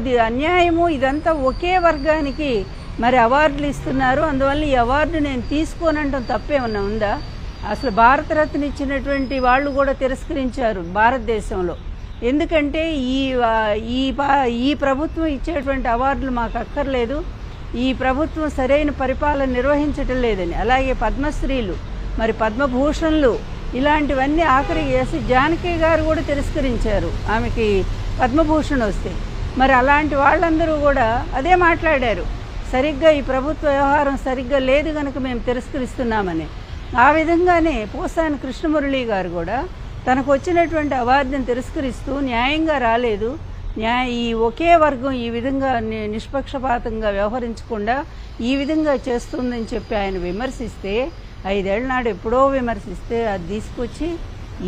ఇది అన్యాయము. ఇదంతా ఒకే వర్గానికి మరి అవార్డులు ఇస్తున్నారు. అందువల్ల ఈ అవార్డు నేను తీసుకోనంటాం తప్పేమన్నా ఉందా? అసలు భారతరత్న ఇచ్చినటువంటి వాళ్ళు కూడా తిరస్కరించారు భారతదేశంలో. ఎందుకంటే ఈ ప్రభుత్వం ఇచ్చేటువంటి అవార్డులు మాకు అక్కర్లేదు, ఈ ప్రభుత్వం సరైన పరిపాలన నిర్వహించటం లేదని. అలాగే పద్మశ్రీలు, మరి పద్మభూషణ్లు, ఇలాంటివన్నీ ఆఖరికి ఎస్ జానకి గారు కూడా తిరస్కరించారు ఆమెకి పద్మభూషణ్ వస్తే. మరి అలాంటి వాళ్ళందరూ కూడా అదే మాట్లాడారు, సరిగ్గా ఈ ప్రభుత్వ వ్యవహారం సరిగ్గా లేదు కనుక మేము తిరస్కరిస్తున్నామని. ఆ విధంగానే పోసాని కృష్ణమురళి గారు కూడా తనకు వచ్చినటువంటి అవార్డుని తిరస్కరిస్తూ న్యాయంగా రాలేదు, ఈ ఒకే వర్గం ఈ విధంగా నిష్పక్షపాతంగా వ్యవహరించకుండా ఈ విధంగా చేస్తుందని చెప్పి ఆయన విమర్శిస్తే, 5 ఏళ్ల నాడు ఎప్పుడో విమర్శిస్తే అది తీసుకొచ్చి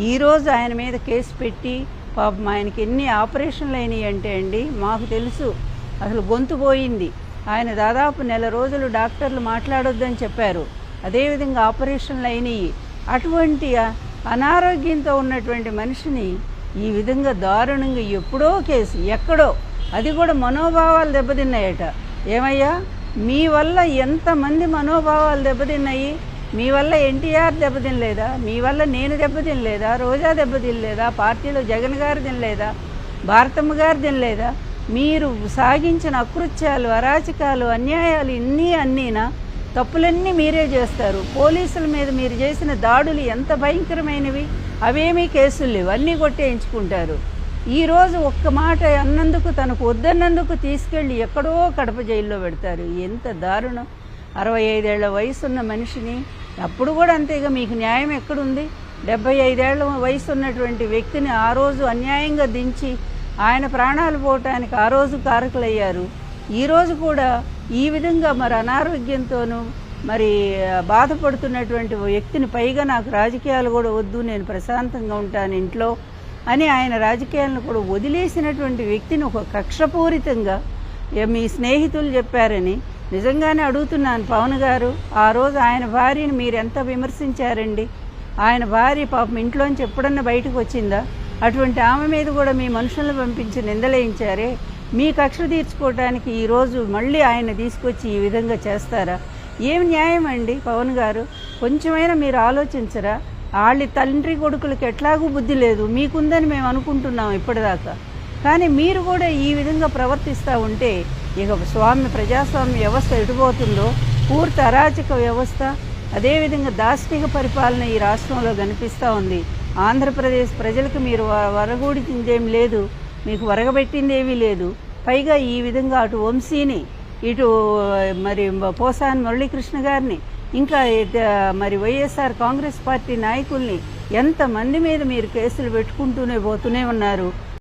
ఈరోజు ఆయన మీద కేసు పెట్టి పాపం ఆయనకి ఎన్ని ఆపరేషన్లు అయినాయి అంటే అండి మాకు తెలుసు. అసలు గొంతు పోయింది. ఆయన దాదాపు నెల రోజులు డాక్టర్లు మాట్లాడొద్దని చెప్పారు, అదేవిధంగా ఆపరేషన్లు అయినాయి. అటువంటి అనారోగ్యంతో ఉన్నటువంటి మనిషిని ఈ విధంగా దారుణంగా ఎప్పుడో కేసు ఎక్కడో, అది కూడా మనోభావాలు దెబ్బతిన్నాయట. ఏమయ్యా మీ వల్ల ఎంతమంది మనోభావాలు దెబ్బతిన్నాయి? మీ వల్ల ఎన్టీఆర్ దెబ్బతినలేదా? మీ వల్ల నేను దెబ్బతినలేదా? రోజా దెబ్బతినలేదా? పార్టీలో జగన్ గారు తినలేదా? భారతమ్మ గారు తినలేదా? మీరు సాగించిన అకృత్యాలు, అరాచకాలు, అన్యాయాలు అన్నీనా? తప్పులన్నీ మీరే చేస్తారు. పోలీసుల మీద మీరు చేసిన దాడులు ఎంత భయంకరమైనవి, అవేమీ కేసులు లేవు, అన్నీ కొట్టేయించుకుంటారు. ఈరోజు ఒక్క మాట అన్నందుకు, తనకు వద్దన్నందుకు తీసుకెళ్ళి ఎక్కడో కడప జైల్లో పెడతారు. ఎంత దారుణం! 65 ఏళ్ల వయసున్న మనిషిని అప్పుడు కూడా అంతేగా, మీకు న్యాయం ఎక్కడుంది? 75 ఏళ్ల వయసు ఉన్నటువంటి వ్యక్తిని ఆ రోజు అన్యాయంగా దించి ఆయన ప్రాణాలు పోవటానికి ఆ రోజు కారకులయ్యారు. ఈరోజు కూడా ఈ విధంగా మరి అనారోగ్యంతోనూ మరి బాధపడుతున్నటువంటి వ్యక్తిని, పైగా నాకు రాజకీయాలు కూడా వద్దు, నేను ప్రశాంతంగా ఉంటాను ఇంట్లో అని ఆయన రాజకీయాలను కూడా వదిలేసినటువంటి వ్యక్తిని ఒక కక్షపూరితంగా మీ స్నేహితులు చెప్పారని నిజంగానే అడుగుతున్నాను. పవన్ గారు, ఆ రోజు ఆయన భార్యని మీరు ఎంత విమర్శించారండి? ఆయన భార్య పాపం ఇంట్లోంచి ఎప్పుడన్నా బయటకు వచ్చిందా? అటువంటి ఆమె మీద కూడా మీ మనుషులను పంపించి నిందలేయించారే. మీ కక్ష తీర్చుకోవడానికి ఈరోజు మళ్ళీ ఆయన తీసుకొచ్చి ఈ విధంగా చేస్తారా? ఏం న్యాయం అండి పవన్ గారు? కొంచెమైనా మీరు ఆలోచించరా? వాళ్ళ తండ్రి కొడుకులకి ఎట్లాగూ బుద్ధి లేదు, మీకుందని మేము అనుకుంటున్నాం ఇప్పటిదాకా. కానీ మీరు కూడా ఈ విధంగా ప్రవర్తిస్తూ ఉంటే ఇక ప్రజాస్వామ్య వ్యవస్థ ఎటుపోతుందో, పూర్తి అరాచక వ్యవస్థ, అదేవిధంగా దాష్టిక పరిపాలన ఈ రాష్ట్రంలో కనిపిస్తూ ఉంది. ఆంధ్రప్రదేశ్ ప్రజలకు మీరు వరగూడిందేం లేదు, మీకు వరగబెట్టిందేమీ లేదు. పైగా ఈ విధంగా అటు వంశీని, ఇటు మరి పోసాని మురళీకృష్ణ గారిని, ఇంకా మరి వైఎస్ఆర్ కాంగ్రెస్ పార్టీ నాయకుల్ని ఎంతమంది మీద మీరు కేసులు పెట్టుకుంటూనే పోతూనే ఉన్నారు.